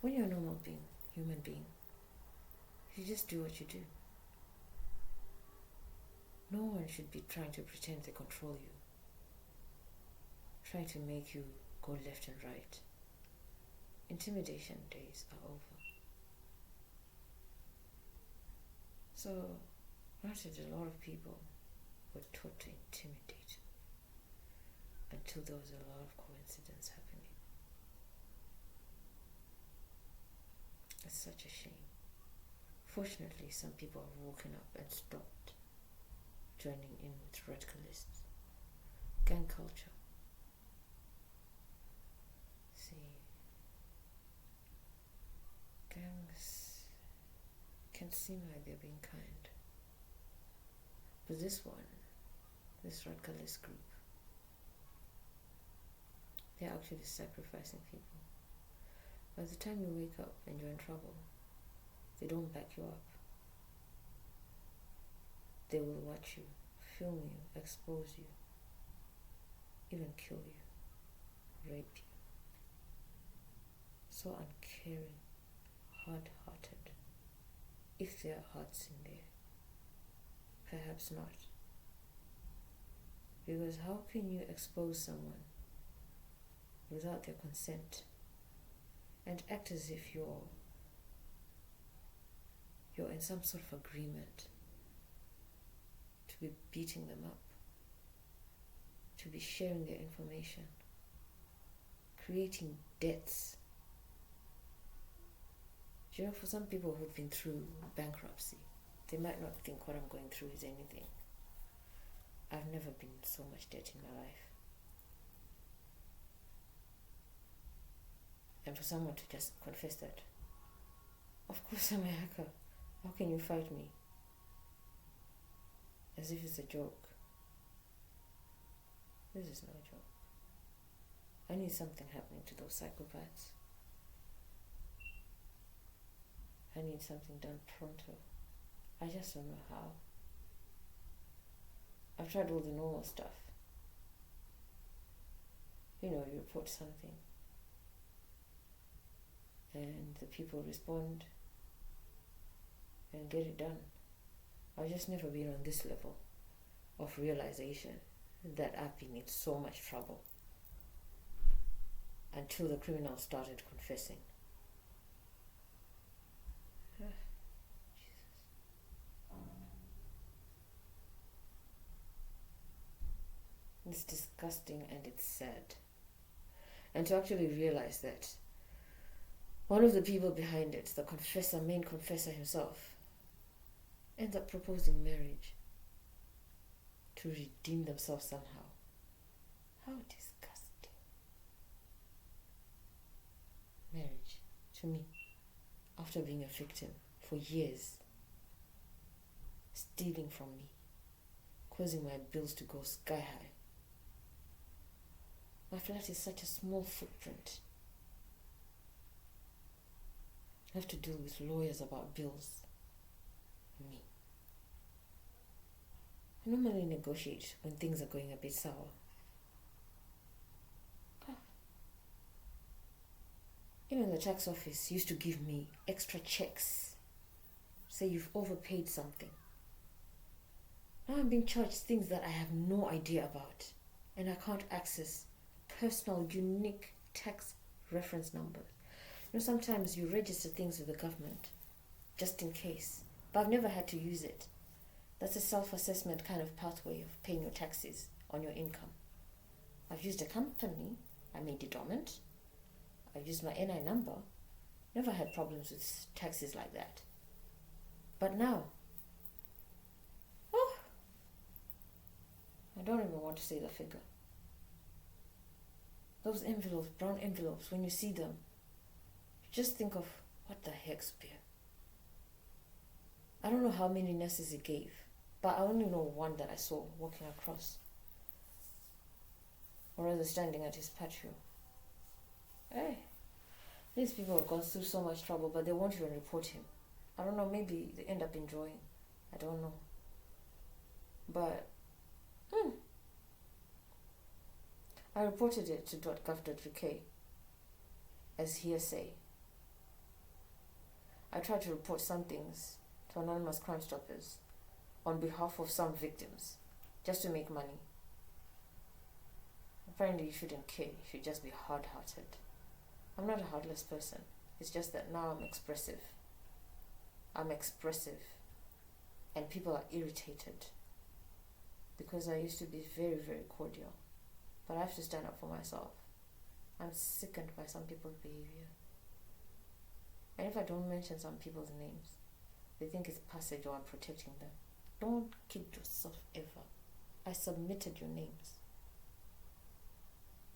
When you're a normal being, human being, you just do what you do. No one should be trying to pretend they control you, trying to make you go left and right. Intimidation days are over. So, granted, a lot of people were taught to intimidate until there was a lot of coincidence happening. It's such a shame. Fortunately, some people have woken up and stopped joining in with radicalists. Gang culture. See, gangs can seem like they're being kind. But this radicalist group, they're actually sacrificing people. By the time you wake up and you're in trouble, they don't back you up. They will watch you, film you, expose you, even kill you, rape you. So uncaring, hard-hearted. If there are hearts in there, perhaps not. Because how can you expose someone without their consent and act as if you're in some sort of agreement to be beating them up, to be sharing their information, creating debts? You know, for some people who've been through bankruptcy, they might not think what I'm going through is anything. I've never been in so much debt in my life. And for someone to just confess that, of course I'm a hacker. How can you fight me? As if it's a joke. This is no joke. I need something happening to those psychopaths. I need something done pronto. I just don't know how. I've tried all the normal stuff. You know, you report something and the people respond and get it done. I've just never been on this level of realization that I've been in so much trouble until the criminal started confessing. It's disgusting and it's sad. And to actually realize that one of the people behind it, the confessor, main confessor himself, ends up proposing marriage to redeem themselves somehow. How disgusting. Marriage, to me, after being a victim for years, stealing from me, causing my bills to go sky high. My flat is such a small footprint. I have to deal with lawyers about bills. Me. I normally negotiate when things are going a bit sour. Even the tax office used to give me extra checks. Say you've overpaid something. Now I'm being charged things that I have no idea about. And I can't access personal, unique tax reference numbers. You know, sometimes you register things with the government just in case, but I've never had to use it. That's a self-assessment kind of pathway of paying your taxes on your income. I've used a company, I made it dormant, I've used my NI number, never had problems with taxes like that. But now, I don't even want to say the figure. Those envelopes, brown envelopes, when you see them, you just think of, what the heck, Spear? I don't know how many nurses he gave, but I only know one that I saw walking across, or rather standing at his patio. Hey, these people have gone through so much trouble, but they won't even report him. I don't know, maybe they end up enjoying. I don't know. But, I reported it to .gov.uk as hearsay I try to report some things to anonymous Crime Stoppers on behalf of some victims, just to make money. Apparently you shouldn't care, you should just be hard-hearted. I'm not a heartless person. It's just that now I'm expressive. And people are irritated because I used to be very, very cordial. But I have to stand up for myself. I'm sickened by some people's behavior. And if I don't mention some people's names, they think it's passage or I'm protecting them. Don't kid yourself ever. I submitted your names.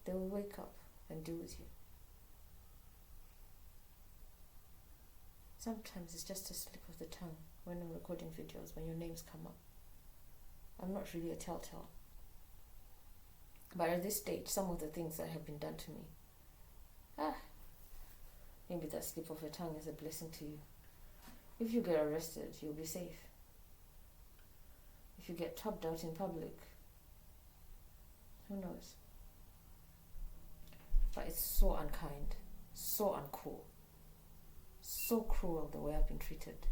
They will wake up and deal with you. Sometimes it's just a slip of the tongue when I'm recording videos, when your names come up. I'm not really a telltale. But at this stage, some of the things that have been done to me, maybe that slip of the tongue is a blessing to you. If you get arrested, you'll be safe. If you get topped out in public, who knows? But it's so unkind, so uncool, so cruel the way I've been treated.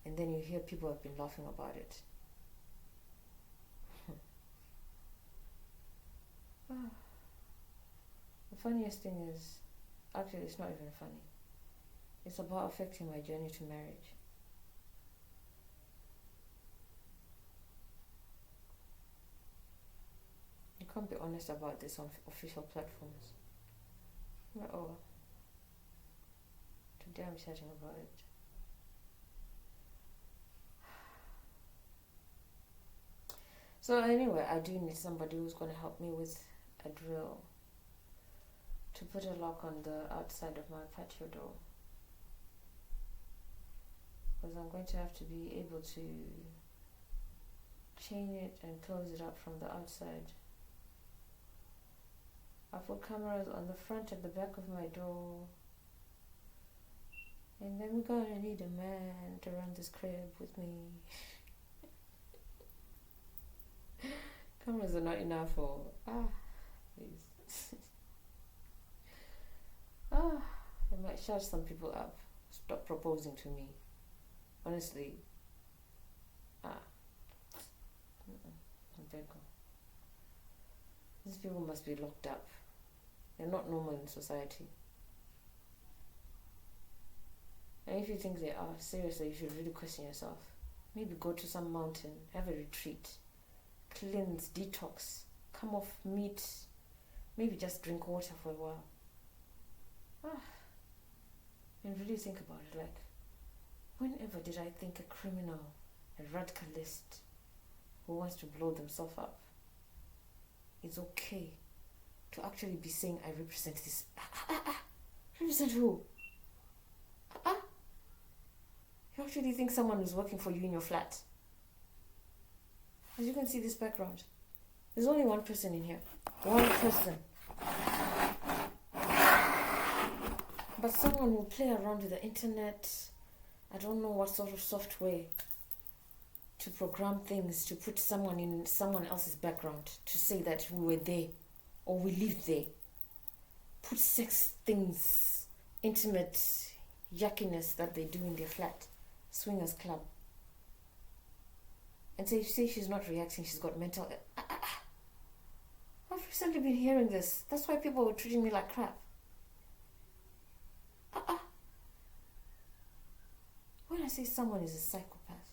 And then you hear people have been laughing about it. The funniest thing is, actually it's not even funny. It's about affecting my journey to marriage. You can't be honest about this on official platforms. But today I'm chatting about it. So anyway, I do need somebody who's going to help me with a drill to put a lock on the outside of my patio door. Because I'm going to have to be able to chain it and close it up from the outside. I put cameras on the front and the back of my door. And then we're gonna need a man to run this crib with me. Cameras are not enough for please. It might shut some people up. Stop proposing to me. Honestly. I'm very cool. These people must be locked up. They're not normal in society. And if you think they are, seriously, you should really question yourself. Maybe go to some mountain, have a retreat, cleanse, detox, come off meat, maybe just drink water for a while. And really think about it, like, whenever did I think a criminal, a radicalist, who wants to blow themselves up, it's okay to actually be saying, I represent this. Represent who? You actually think someone is working for you in your flat? As you can see this background, there's only one person in here. One person. But someone will play around with the internet. I don't know what sort of software to program things, to put someone in someone else's background, to say that we were there or we lived there. Put sex things, intimate yuckiness that they do in their flat, swingers club. And say she's not reacting, she's got mental. I've recently been hearing this. That's why people were treating me like crap. When I say someone is a psychopath,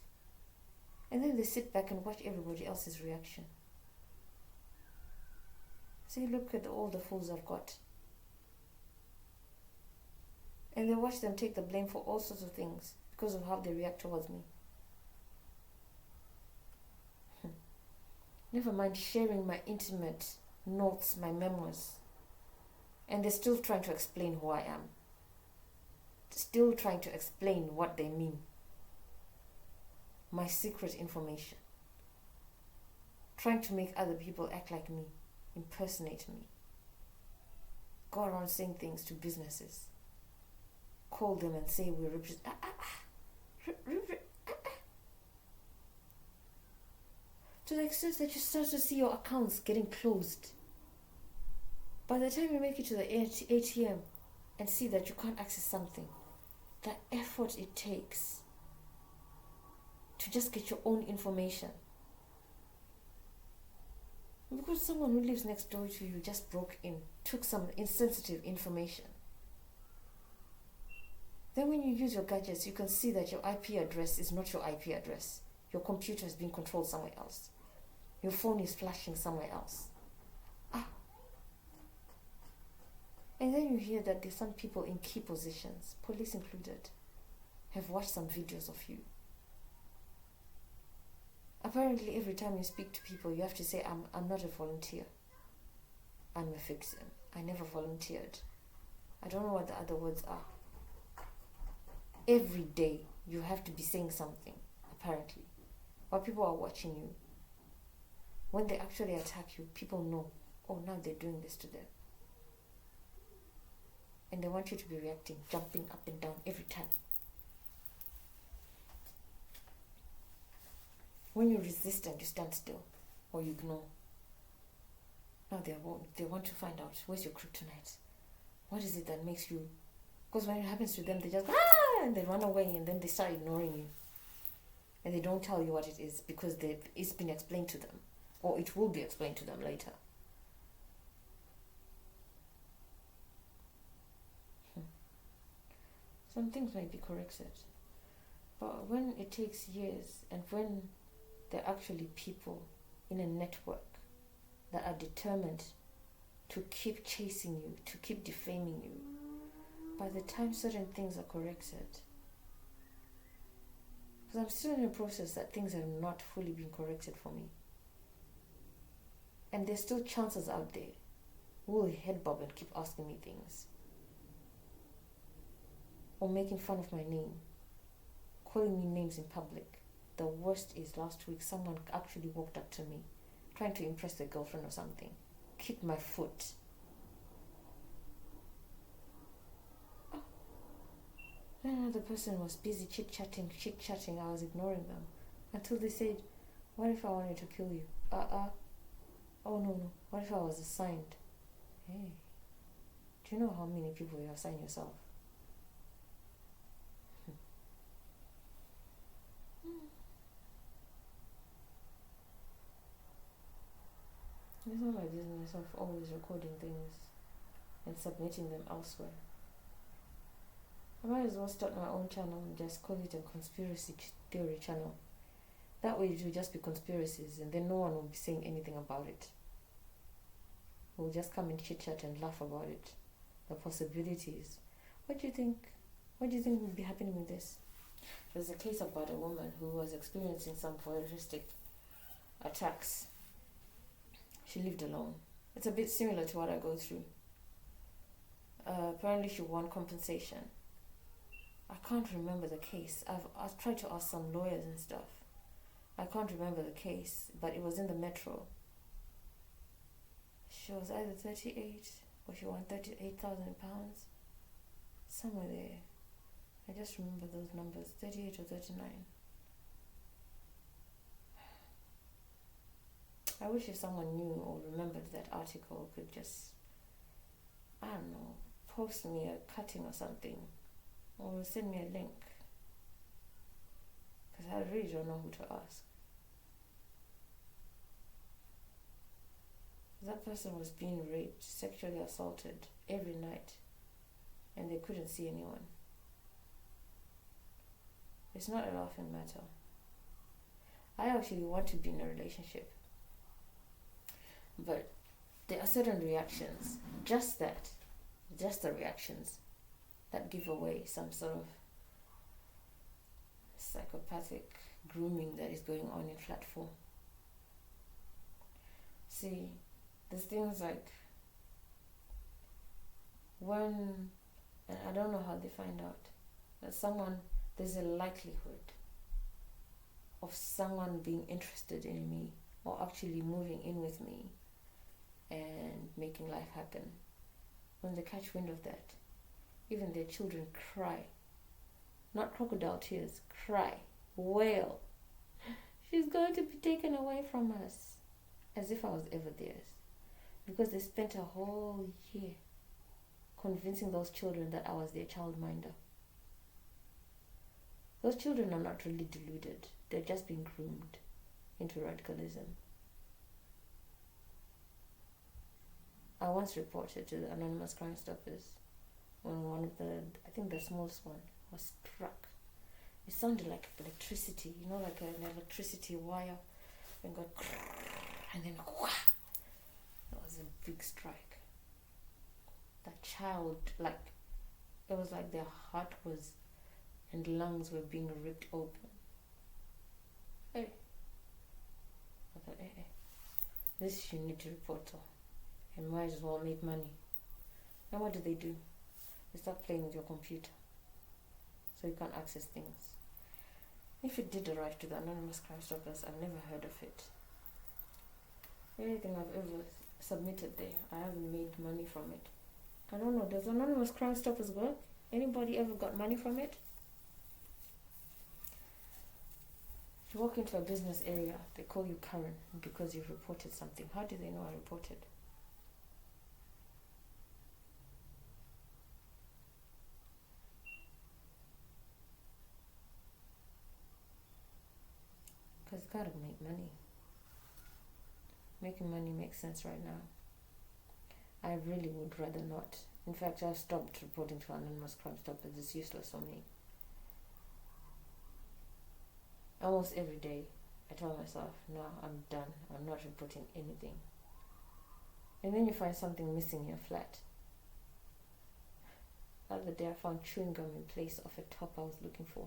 and then they sit back and watch everybody else's reaction. Say, look at all the fools I've got. And they watch them take the blame for all sorts of things because of how they react towards me. Never mind sharing my intimate notes, my memoirs. And they're still trying to explain who I am. Still trying to explain what they mean. My secret information. Trying to make other people act like me, impersonate me. Go around saying things to businesses. Call them and say we represent. To the extent that you start to see your accounts getting closed. By the time you make it to the ATM and see that you can't access something, the effort it takes to just get your own information. Because someone who lives next door to you just broke in, took some insensitive information. Then when you use your gadgets, you can see that your IP address is not your IP address. Your computer is being controlled somewhere else. Your phone is flashing somewhere else. And then you hear that there's some people in key positions, police included, have watched some videos of you. Apparently, every time you speak to people, you have to say, I'm not a volunteer. I'm a victim. I never volunteered. I don't know what the other words are. Every day, you have to be saying something, apparently. While people are watching you. When they actually attack you, people know, oh, now they're doing this to them. And they want you to be reacting, jumping up and down every time. When you resist and you stand still or you ignore, now they want to find out, where's your kryptonite? What is it that makes you... Because when it happens to them, they just and they run away, and then they start ignoring you. And they don't tell you what it is because it's been explained to them, or it will be explained to them later. Some things might be corrected. But when it takes years, and when there are actually people in a network that are determined to keep chasing you, to keep defaming you, by the time certain things are corrected, because I'm still in a process that things have not fully been corrected for me. And there's still chances out there who will head bob and keep asking me things. Or making fun of my name, calling me names in public. The worst is last week someone actually walked up to me, trying to impress their girlfriend or something, kicked my foot. Then another person was busy chit-chatting. I was ignoring them until they said, what if I wanted to kill you? Oh no. What if I was assigned? Hey, do you know how many people you assign yourself? It's not my business of always recording things and submitting them elsewhere. I might as well start my own channel and just call it a conspiracy theory channel. That way it will just be conspiracies, and then no one will be saying anything about it. We'll just come and chit-chat and laugh about it. The possibilities. What do you think? What do you think will be happening with this? There's a case about a woman who was experiencing some voyeuristic attacks. She lived alone. It's a bit similar to what I go through. Apparently she won compensation. I can't remember the case. I've tried to ask some lawyers and stuff. I can't remember the case, but it was in the metro. She was either 38 or she won £38,000. Somewhere there. I just remember those numbers, 38 or 39. I wish if someone knew or remembered that article could just, I don't know, post me a cutting or something, or send me a link, because I really don't know who to ask. That person was being raped, sexually assaulted every night, and they couldn't see anyone. It's not a laughing matter. I actually want to be in a relationship, but there are certain reactions, just the reactions that give away some sort of psychopathic grooming that is going on in flat 4. See, there's things like when, and I don't know how they find out, that there's a likelihood of someone being interested in me or actually moving in with me and making life happen. When they catch wind of that, even their children cry. Not crocodile tears, cry, wail. She's going to be taken away from us. As if I was ever theirs. Because they spent a whole year convincing those children that I was their childminder. Those children are not really deluded. They're just being groomed into radicalism. I once reported to the anonymous Crime Stoppers when one of I think the smallest one, was struck. It sounded like electricity, like an electricity wire, and got, and then whah! It was a big strike. That child, it was like their heart and lungs were being ripped open. Hey. I thought, hey. This you need to report to. And might as well make money. And what do? They start playing with your computer. So you can't access things. If it did arrive to the anonymous Crime Stoppers, I've never heard of it. Anything I've ever submitted there, I haven't made money from it. I don't know, does anonymous Crime Stoppers work? Anybody ever got money from it? You walk into a business area, they call you Karen because you've reported something. How do they know I reported? Because it's got to make money. Making money makes sense right now. I really would rather not. In fact, I've stopped reporting to anonymous Crime Stoppers. It's useless for me. Almost every day, I tell myself, no, I'm done. I'm not reporting anything. And then you find something missing in your flat. The other day, I found chewing gum in place of a top I was looking for.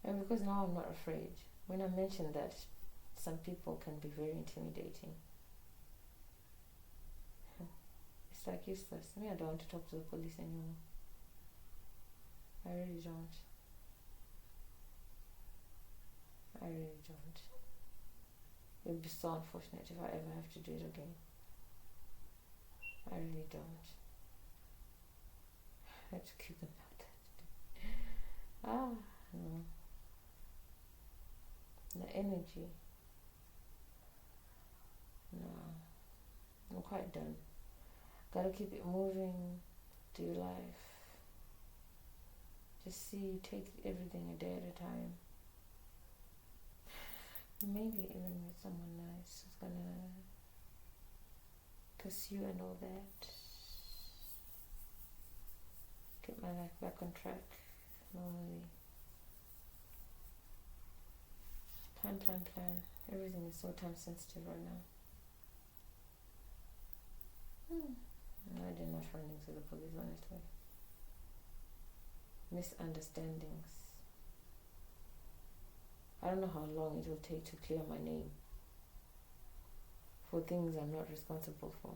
And because now I'm not afraid, when I mention that, some people can be very intimidating. It's like useless. I don't want to talk to the police anymore. I really don't. It would be so unfortunate if I ever have to do it again. I really don't. I have to keep them out. No. The energy. No. I'm quite done. Gotta keep it moving. Do life. Just take everything a day at a time. Maybe even with someone nice who's gonna pursue and all that. Get my life back on track normally. Plan. Everything is so time sensitive right now. I did not run into the police, honestly. Misunderstandings. I don't know how long it will take to clear my name for things I'm not responsible for.